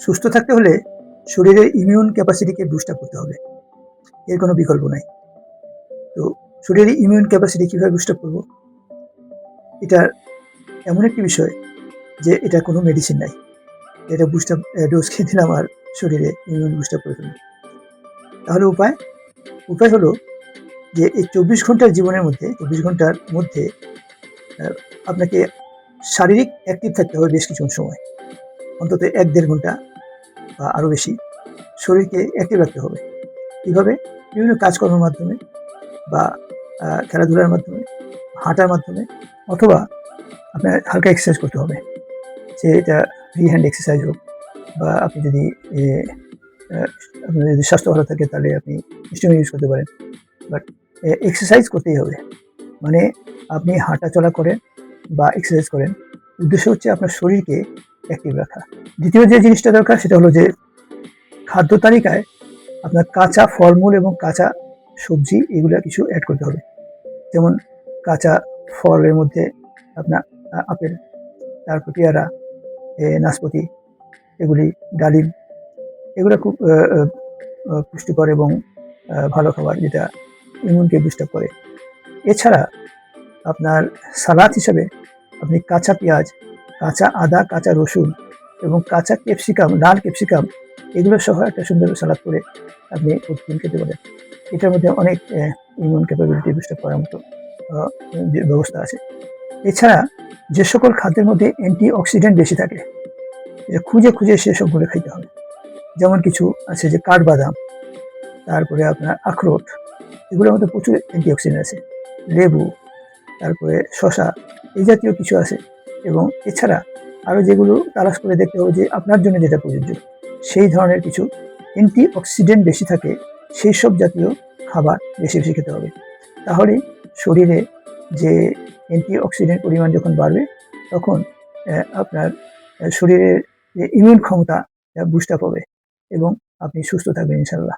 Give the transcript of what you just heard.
সুস্থ থাকতে হলে শরীরের ইমিউন ক্যাপাসিটিকে বুস্ট আপ করতে হবে, এর কোনো বিকল্প নাই। তো শরীরের ইমিউন ক্যাপাসিটি কীভাবে বুস্ট আপ করবো, এটা এমন একটি বিষয় যে এটা কোনো মেডিসিন নাই, এটা বুস্ট আপ ডোজ খেয়ে দিলাম আর শরীরে ইমিউন বুস্ট আপ করে ফেললাম। তাহলে উপায় হলো যে এই 24 ঘন্টার জীবনের মধ্যে 24 ঘন্টার মধ্যে আপনাকে শারীরিক অ্যাক্টিভ থাকতে হবে বেশ কিছু সময়, অন্তত 1-1.5 ঘন্টা বা আরও বেশি শরীরকে অ্যাক্টিভ রাখতে হবে। কীভাবে? বিভিন্ন কাজকর্মের মাধ্যমে বা খেলাধুলার মাধ্যমে, হাঁটার মাধ্যমে, অথবা আপনার হালকা এক্সারসাইজ করতে হবে। সে এটা ফ্রি হ্যান্ড এক্সারসাইজ হোক, বা আপনি যদি আপনার যদি স্বাস্থ্য ভালো থাকে তাহলে আপনি ইনস্ট্রুমেন্ট ইউজ করতে পারেন, বাট এক্সারসাইজ করতেই হবে। মানে আপনি হাঁটা চলা করেন বা এক্সারসাইজ করেন, উদ্দেশ্য হচ্ছে আপনার শরীরকে অ্যাক্টিভ রাখা। দ্বিতীয় যে জিনিসটা দরকার সেটা হলো যে খাদ্য তালিকায় আপনার কাঁচা ফলমূল এবং কাঁচা সবজি এগুলো কিছু অ্যাড করতে হবে। যেমন কাঁচা ফলের মধ্যে আপনার আপেল, তারপর পেয়ারা, নাশপাতি, এগুলি ডালিম, এগুলো খুব পুষ্টিকর এবং ভালো খাবার, যেটা ইমিউনকে বুস্ট আপ করে। এছাড়া আপনার সালাদ হিসাবে আপনি কাঁচা পেঁয়াজ, কাঁচা আদা, কাঁচা রসুন এবং কাঁচা ক্যাপসিকাম, লাল ক্যাপসিকাম, এগুলো সহ একটা সুন্দর সালাদ করে আপনি প্রতিদিন খেতে পারেন। এটার মধ্যে অনেক ইমিউন ক্যাপাবিলিটি বুস্ট আপ করার মতো ব্যবস্থা আছে। এছাড়া যে সকল খাদ্যের মধ্যে অ্যান্টি অক্সিডেন্ট বেশি থাকে, এটা খুঁজে সেসবগুলো খাইতে হবে। যেমন কিছু আছে যে কাঠবাদাম, তারপরে আপনার আখরোট, এগুলোর মধ্যে প্রচুর অ্যান্টি অক্সিডেন্ট আছে। লেবু, তারপরে শশা, এই জাতীয় কিছু আছে। এবং এছাড়া আরও যেগুলো তালাশ করে দেখতে হবে যে আপনার জন্য যেটা প্রযোজ্য, সেই ধরনের কিছু অ্যান্টি অক্সিডেন্ট বেশি থাকে সেই সব জাতীয় খাবার বেশি খেতে হবে। তাহলে শরীরে যে অ্যান্টি অক্সিডেন্ট পরিমাণ যখন বাড়বে, তখন আপনার শরীরের যে ইমিউন ক্ষমতা বুস্ট আপ হবে এবং আপনি সুস্থ থাকবেন ইনশাল্লাহ।